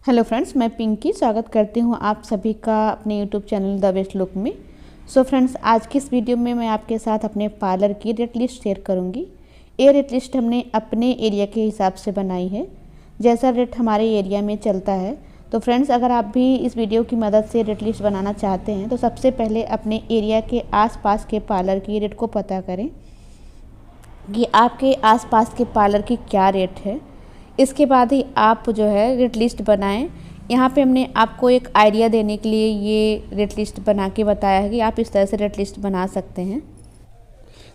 Hello friends, मैं पिंकी स्वागत करती हूँ आप सभी का अपने YouTube channel the best look में। सो फ्रेंड्स, आज की इस वीडियो में मैं आपके साथ अपने पार्लर की रेट लिस्ट शेयर करूँगी। ये रेट लिस्ट हमने अपने एरिया के हिसाब से बनाई है, जैसा रेट हमारे एरिया में चलता है। तो फ्रेंड्स, अगर आप भी इस वीडियो की मदद से रेट लिस्ट बनाना चाहते हैं तो सबसे पहले अपने एरिया के आसपास के पार्लर की रेट को पता करें कि आपके आसपास के पार्लर की क्या रेट है। इसके बाद ही आप जो है रेट लिस्ट बनाएं। यहाँ पे हमने आपको एक आइडिया देने के लिए ये रेट लिस्ट बना के बताया है कि आप इस तरह से रेट लिस्ट बना सकते हैं,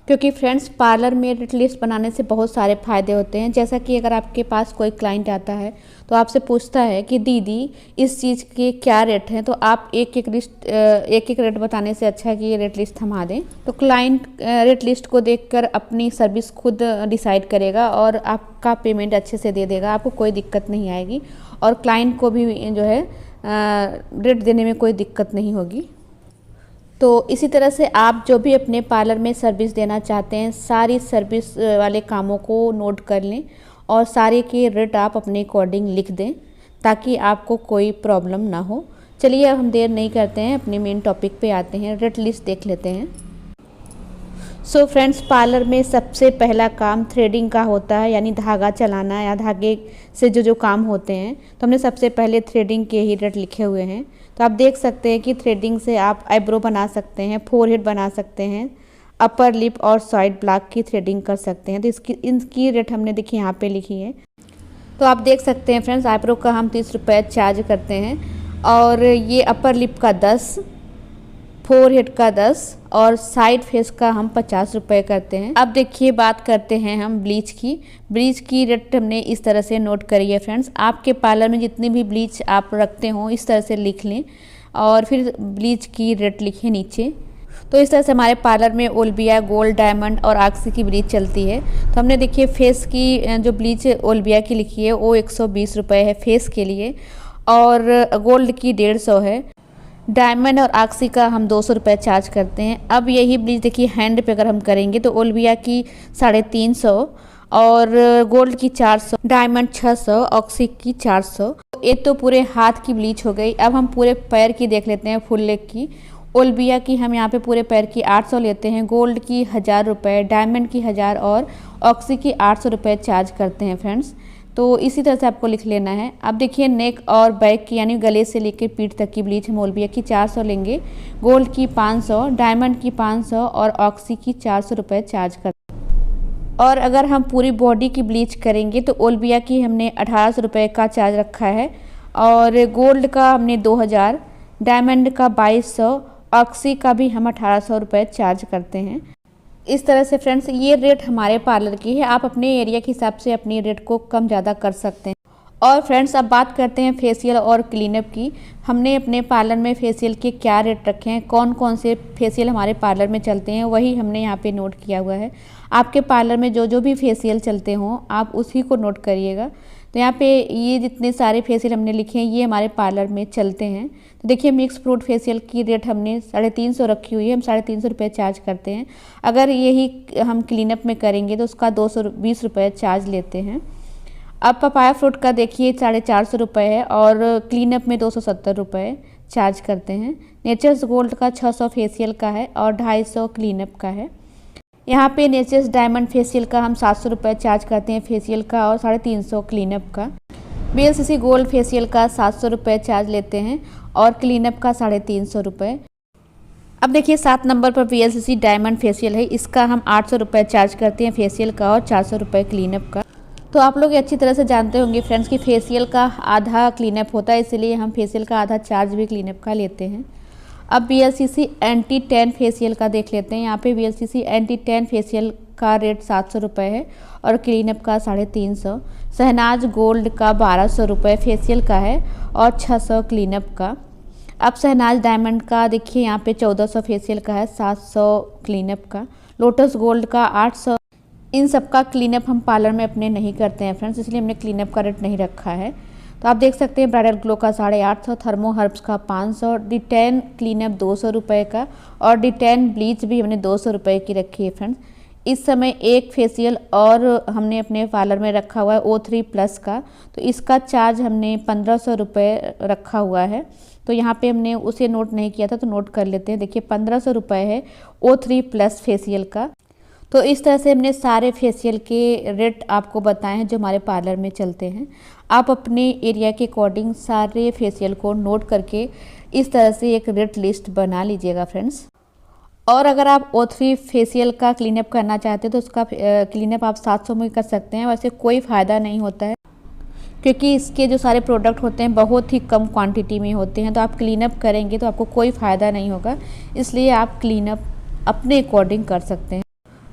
क्योंकि फ्रेंड्स पार्लर में रेट लिस्ट बनाने से बहुत सारे फ़ायदे होते हैं। जैसा कि अगर आपके पास कोई क्लाइंट आता है तो आपसे पूछता है कि दीदी इस चीज़ के क्या रेट हैं, तो आप एक एक रेट बताने से अच्छा है कि ये रेट लिस्ट थमा दें। तो क्लाइंट रेट लिस्ट को देखकर अपनी सर्विस खुद डिसाइड करेगा और आपका पेमेंट अच्छे से दे देगा, आपको कोई दिक्कत नहीं आएगी और क्लाइंट को भी जो है रेट देने में कोई दिक्कत नहीं होगी। तो इसी तरह से आप जो भी अपने पार्लर में सर्विस देना चाहते हैं, सारी सर्विस वाले कामों को नोट कर लें और सारे के रेट आप अपने अकॉर्डिंग लिख दें ताकि आपको कोई प्रॉब्लम ना हो। चलिए अब हम देर नहीं करते हैं, अपने मेन टॉपिक पे आते हैं, रेट लिस्ट देख लेते हैं। सो फ्रेंड्स, पार्लर में सबसे पहला काम थ्रेडिंग का होता है, यानी धागा चलाना या धागे से जो काम होते हैं। तो हमने सबसे पहले थ्रेडिंग के ही रेट लिखे हुए हैं। तो आप देख सकते हैं कि थ्रेडिंग से आप आईब्रो बना सकते हैं, फोरहेड बना सकते हैं, अपर लिप और साइड ब्लैक की थ्रेडिंग कर सकते हैं। तो इनकी रेट हमने देखिए यहाँ पे लिखी है। तो आप देख सकते हैं फ्रेंड्स, आईब्रो का हम 30 रुपये चार्ज करते हैं और ये अपर लिप का 10, फोरहेड का 10 और साइड फेस का हम 50 रुपये करते हैं। अब देखिए बात करते हैं हम ब्लीच की। ब्लीच की रेट हमने इस तरह से नोट करी है फ्रेंड्स। आपके पार्लर में जितनी भी ब्लीच आप रखते हो इस तरह से लिख लें और फिर ब्लीच की रेट लिखें नीचे। तो इस तरह से हमारे पार्लर में ओल्बिया, गोल्ड, डायमंड और ऑक्सी की ब्लीच चलती है। तो हमने देखिए फेस की जो ब्लीच ओल्बिया की लिखी है वो 120 रुपये है फेस के लिए और गोल्ड की 150 है। डायमंड और ऑक्सी का हम 200 रुपये चार्ज करते हैं। अब यही ब्लीच देखिए हैंड पे अगर हम करेंगे तो ओल्बिया की 350 और गोल्ड की 400, डायमंड 600, ऑक्सी की 400। ये तो पूरे हाथ की ब्लीच हो गई। अब हम पूरे पैर की देख लेते हैं, फुल लेग की। ओल्बिया की हम यहाँ पे पूरे पैर की 800 लेते हैं, गोल्ड की 1000 रुपये, डायमंड की 1000 और ऑक्सी की 800 रुपये चार्ज करते हैं फ्रेंड्स। तो इसी तरह से आपको लिख लेना है। अब देखिए नेक और बैक की यानी गले से लेकर पीठ तक की ब्लीच हम ओल्बिया की 400 लेंगे, गोल्ड की 500, डायमंड की 500 और ऑक्सी की 400 रुपये चार्ज करते हैं। और अगर हम पूरी बॉडी की ब्लीच करेंगे तो ओल्बिया की हमने 1800 रुपये का चार्ज रखा है और गोल्ड का हमने 2000, डायमंड का 2200, ऑक्सी का भी हम 1800 रुपये चार्ज करते हैं। इस तरह से फ्रेंड्स ये रेट हमारे पार्लर की है। आप अपने एरिया के हिसाब से अपनी रेट को कम ज़्यादा कर सकते हैं। और फ्रेंड्स अब बात करते हैं फेशियल और क्लीनअप की। हमने अपने पार्लर में फेशियल के क्या रेट रखे हैं, कौन कौन से फेशियल हमारे पार्लर में चलते हैं, वही हमने यहाँ पे नोट किया हुआ है। आपके पार्लर में जो भी फेशियल चलते हों आप उसी को नोट करिएगा। तो यहाँ पे ये जितने सारे फेशियल हमने लिखे हैं ये हमारे पार्लर में चलते हैं। तो देखिए मिक्स फ्रूट फेशियल की रेट हमने 350 रखी हुई है, हम 350 रुपये चार्ज करते हैं। अगर यही हम क्लीनअप में करेंगे तो उसका 220 रुपये चार्ज लेते हैं। अब पपाया फ्रूट का देखिए 450 रुपये है और क्लीनअप में 270 रुपये चार्ज करते हैं। नेचर्स गोल्ड का 600 फेशियल का है और 250 क्लीनअप का है। यहाँ पे नेचर्स डायमंड फेशियल का हम 700 रुपये चार्ज करते हैं फेशियल का और 350 क्लीनअप का। BLCC गोल्ड फेशियल का 700 रुपये चार्ज लेते हैं और क्लीनअप का 350 रुपये। अब देखिए 7 नंबर पर BLCC डायमंड फेशियल है, इसका हम 800 रुपये चार्ज करते हैं फेशियल का और 400 रुपये क्लीनअप का। तो आप लोग अच्छी तरह से जानते होंगे फ्रेंड्स कि फेशियल का आधा क्लीनअप होता है, इसलिए हम फेशियल का आधा चार्ज भी क्लीनअप का लेते हैं। अब BLCC एंटी टैन फेशियल का देख लेते हैं। यहाँ पे BLCC एंटी टैन फेशियल का रेट 700 रुपये है और क्लीनअप का 350। शहनाज गोल्ड का 1200 रुपये फेशियल का है और 600 क्लीनअप का। अब शहनाज डायमंड का देखिए यहाँ पे 1400 फेशियल का है, 700 क्लीनअप का। लोटस गोल्ड का 800। इन सब का क्लीनअप हम पार्लर में अपने नहीं करते हैं फ्रेंड्स, इसलिए हमने क्लीनअप का रेट नहीं रखा है। तो आप देख सकते हैं ब्राइडल ग्लो का 850, थर्मो हर्ब्स का 500, D10 क्लीनअप 200 रुपये का और D10 ब्लीच भी हमने 200 रुपये की रखी है फ्रेंड्स। इस समय एक फेशियल और हमने अपने पार्लर में रखा हुआ है O3+ का, तो इसका चार्ज हमने 1500 रुपये रखा हुआ है। तो यहाँ पे हमने उसे नोट नहीं किया था, तो नोट कर लेते हैं। देखिए 1500 रुपये है O3+ फेशियल का। तो इस तरह से हमने सारे फेशियल के रेट आपको बताए हैं जो हमारे पार्लर में चलते हैं। आप अपने एरिया के अकॉर्डिंग सारे फेशियल को नोट करके इस तरह से एक रेट लिस्ट बना लीजिएगा फ्रेंड्स। और अगर आप O3 फेशियल का क्लीनअप करना चाहते हैं तो उसका क्लीनअप आप 700 में कर सकते हैं। वैसे कोई फ़ायदा नहीं होता है, क्योंकि इसके जो सारे प्रोडक्ट होते हैं बहुत ही कम क्वांटिटी में होते हैं, तो आप क्लीनअप करेंगे तो आपको कोई फ़ायदा नहीं होगा, इसलिए आप क्लीनअप अपने अकॉर्डिंग कर सकते हैं।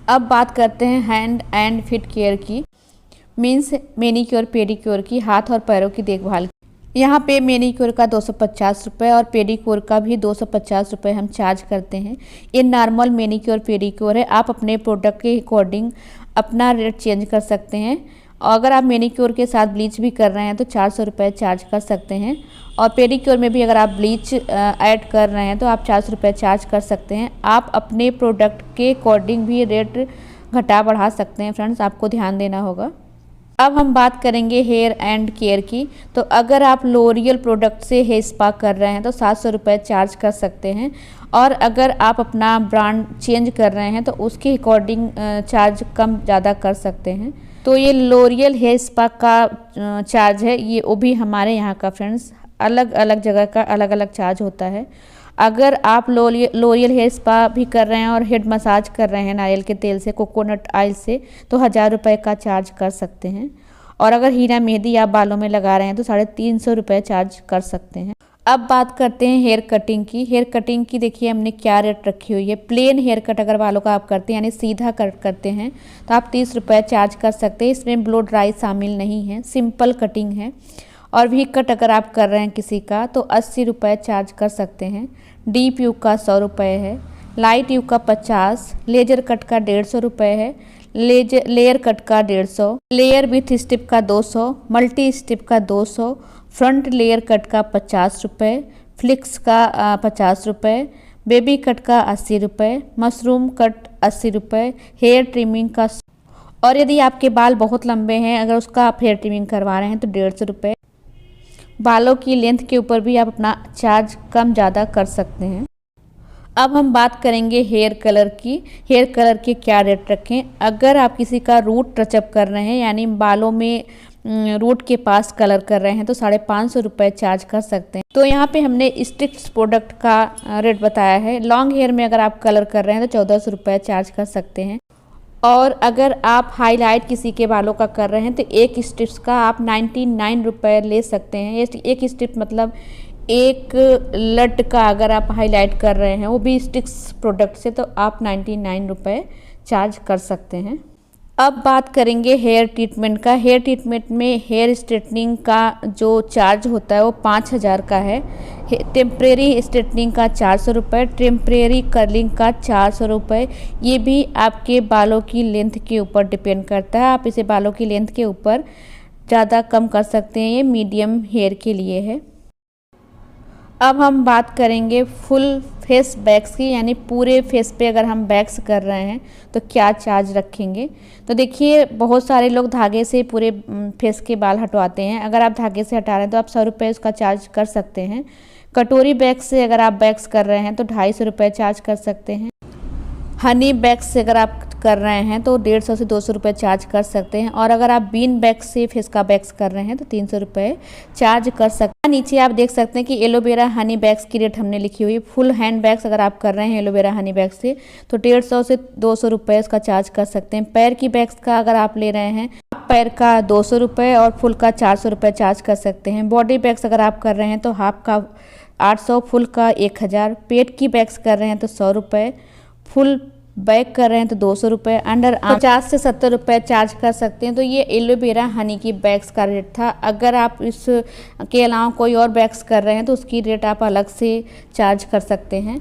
अब बात करते हैं हैंड एंड फीट केयर की, मीन्स मैनीक्योर पेडिक्योर की, हाथ और पैरों की देखभाल की। यहाँ पे मैनीक्योर का 250 रुपये और पेडिक्योर का भी 250 रुपये हम चार्ज करते हैं। ये नॉर्मल मैनीक्योर पेडिक्योर है, आप अपने प्रोडक्ट के अकॉर्डिंग अपना रेट चेंज कर सकते हैं। और अगर आप मैनीक्योर के साथ ब्लीच भी कर रहे हैं तो 400 रुपये चार्ज कर सकते हैं, और पेडिक्योर में भी अगर आप ब्लीच ऐड कर रहे हैं तो आप 400 रुपये चार्ज कर सकते हैं। आप अपने प्रोडक्ट के अकॉर्डिंग भी रेट घटा बढ़ा सकते हैं फ्रेंड्स, आपको ध्यान देना होगा। अब हम बात करेंगे हेयर एंड केयर की। तो अगर आप लोरियल प्रोडक्ट से हेयर स्पा कर रहे हैं तो 700 रुपये चार्ज कर सकते हैं, और अगर आप अपना ब्रांड चेंज कर रहे हैं तो उसके अकॉर्डिंग चार्ज कम ज़्यादा कर सकते हैं। तो ये लोरियल हेयर स्पा का चार्ज है, ये वो भी हमारे यहाँ का फ्रेंड्स, अलग अलग जगह का अलग अलग चार्ज होता है। अगर आप लोरियल हेयर स्पा भी कर रहे हैं और हेड मसाज कर रहे हैं नारियल के तेल से, कोकोनट ऑयल से, तो 1000 रुपये का चार्ज कर सकते हैं। और अगर हीरा मेहंदी आप बालों में लगा रहे हैं तो 350 रुपये चार्ज कर सकते हैं। अब बात करते हैं हेयर कटिंग की। हेयर कटिंग की देखिए हमने क्या रेट रखी हुई है। प्लेन हेयर कट अगर बालों का आप करते हैं, यानी सीधा कट करते हैं, तो आप 30 रुपये चार्ज कर सकते हैं। इसमें ब्लो ड्राई शामिल नहीं है, सिंपल कटिंग है। और वी कट अगर आप कर रहे हैं किसी का तो 80 रुपये चार्ज कर सकते हैं। डीप यू का 100 रुपये है, लाइट यू का 50, लेजर कट का 150 रुपये है, लेयर कट का 150, लेयर विथ स्टिप का 200, मल्टी स्टिप का 200, फ्रंट लेयर कट का 50 रुपये, फ्लिक्स का 50 रुपये, बेबी कट का 80 रुपये, मशरूम कट 80 रुपये, हेयर ट्रिमिंग का। और यदि आपके बाल बहुत लंबे हैं, अगर उसका आप हेयर ट्रिमिंग करवा रहे हैं तो 150 रुपये। बालों की लेंथ के ऊपर भी आप अपना चार्ज कम ज़्यादा कर सकते हैं। अब हम बात करेंगे हेयर कलर की। हेयर कलर के क्या रेट रखें। अगर आप किसी का रूट टचअप कर रहे हैं, यानी बालों में रूट के पास कलर कर रहे हैं, तो 550 रुपये चार्ज कर सकते हैं। तो यहाँ पे हमने स्ट्रिक्स प्रोडक्ट का रेट बताया है। लॉन्ग हेयर में अगर आप कलर कर रहे हैं तो 1400 रुपये चार्ज कर सकते हैं। और अगर आप हाईलाइट किसी के बालों का कर रहे हैं तो एक स्ट्रिप्स का आप 99 रुपये ले सकते हैं। एक स्ट्रिप मतलब एक लट का अगर आप हाईलाइट कर रहे हैं, वो भी स्टिक्स प्रोडक्ट से, तो आप 99 रुपये चार्ज कर सकते हैं। अब बात करेंगे हेयर ट्रीटमेंट का। हेयर ट्रीटमेंट में हेयर स्ट्रेटनिंग का जो चार्ज होता है वो 5000 का है। टेम्परेरी स्ट्रेटनिंग का 400 रुपये, टेम्परेरी कर्लिंग का 400 रुपये। ये भी आपके बालों की लेंथ के ऊपर डिपेंड करता है, आप इसे बालों की लेंथ के ऊपर ज़्यादा कम कर सकते हैं। ये मीडियम हेयर के लिए है। अब हम बात करेंगे फुल फेस वैक्स की, यानी पूरे फेस पे अगर हम वैक्स कर रहे हैं तो क्या चार्ज रखेंगे। तो देखिए बहुत सारे लोग धागे से पूरे फेस के बाल हटवाते हैं। अगर आप धागे से हटा रहे हैं तो आप 100 रुपये उसका चार्ज कर सकते हैं। कटोरी वैक्स से अगर आप वैक्स कर रहे हैं तो 250 रुपये चार्ज कर सकते हैं। हनी वैक्स से अगर आप कर रहे हैं तो 150 से 200 रुपये चार्ज कर सकते हैं। और अगर आप बीन वैक्स से फेस का वैक्स कर रहे हैं तो 300 रुपये चार्ज कर सकते हैं। नीचे आप देख सकते हैं कि एलोवेरा हनी वैक्स की रेट हमने लिखी हुई है। फुल हैंड वैक्स अगर आप कर रहे हैं एलोवेरा हनी वैक्स से तो 150 से 200 रुपये उसका चार्ज कर सकते हैं। पैर की वैक्स का अगर आप ले रहे हैं, पैर का 200 रुपये और फुल का 400 रुपये चार्ज कर सकते हैं। बॉडी वैक्स अगर आप कर रहे हैं तो हाफ का 800, फुल का 1000। पेट की वैक्स कर रहे हैं तो 100 रुपये, फुल बैक कर रहे हैं तो 200 रुपये, अंडर 50 से 70 रुपये चार्ज कर सकते हैं। तो ये एलोवेरा हनी की बैग्स का रेट था। अगर आप इसके अलावा कोई और बैग्स कर रहे हैं तो उसकी रेट आप अलग से चार्ज कर सकते हैं,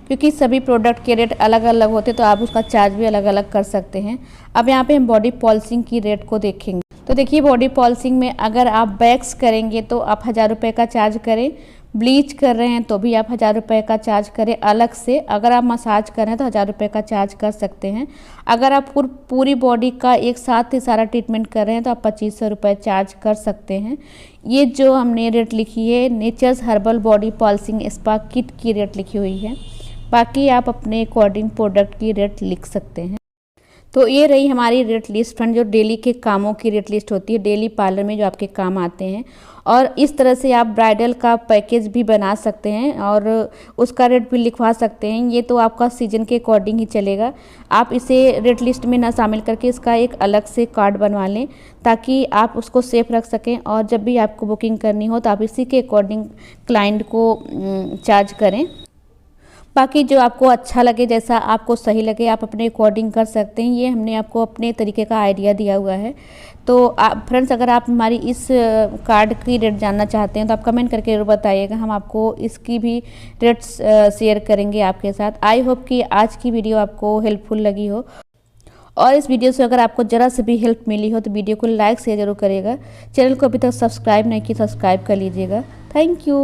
क्योंकि सभी प्रोडक्ट के रेट अलग अलग होते हैं, तो आप उसका चार्ज भी अलग अलग कर सकते हैं। अब यहाँ पे हम बॉडी पॉलिशिंग की रेट को देखेंगे। तो देखिए बॉडी पॉलिशिंग में अगर आप बैग्स करेंगे तो आप 1000 रुपये का चार्ज करें, ब्लीच कर रहे हैं तो भी आप 1000 रुपये का चार्ज करें अलग से। अगर आप मसाज कर रहे हैं तो 1000 रुपये का चार्ज कर सकते हैं। अगर आप पूरी बॉडी का एक साथ ही सारा ट्रीटमेंट कर रहे हैं तो आप 2500 रुपये चार्ज कर सकते हैं। ये जो हमने रेट लिखी है nature's herbal body polishing spa kit की रेट लिखी हुई है। बाकी आप अपने अकॉर्डिंग प्रोडक्ट की रेट लिख सकते हैं। तो ये रही हमारी रेट लिस्ट फ्रेंड, जो डेली के कामों की रेट लिस्ट होती है, डेली पार्लर में जो आपके काम आते हैं। और इस तरह से आप ब्राइडल का पैकेज भी बना सकते हैं और उसका रेट भी लिखवा सकते हैं। ये तो आपका सीजन के अकॉर्डिंग ही चलेगा। आप इसे रेट लिस्ट में ना शामिल करके इसका एक अलग से कार्ड बनवा लें ताकि आप उसको सेफ रख सकें और जब भी आपको बुकिंग करनी हो तो आप इसी के अकॉर्डिंग क्लाइंट को चार्ज करें। बाकी जो आपको अच्छा लगे, जैसा आपको सही लगे, आप अपने अकॉर्डिंग कर सकते हैं। ये हमने आपको अपने तरीके का आइडिया दिया हुआ है। तो आप फ्रेंड्स, अगर आप हमारी इस कार्ड की रेट जानना चाहते हैं तो आप कमेंट करके जरूर बताइएगा, हम आपको इसकी भी रेट्स शेयर करेंगे आपके साथ। आई होप कि आज की वीडियो आपको हेल्पफुल लगी हो और इस वीडियो से अगर आपको ज़रा से भी हेल्प मिली हो तो वीडियो को लाइक शेयर जरूर करिएगा। चैनल को अभी तक सब्सक्राइब नहीं किया, सब्सक्राइब कर लीजिएगा। Thank you.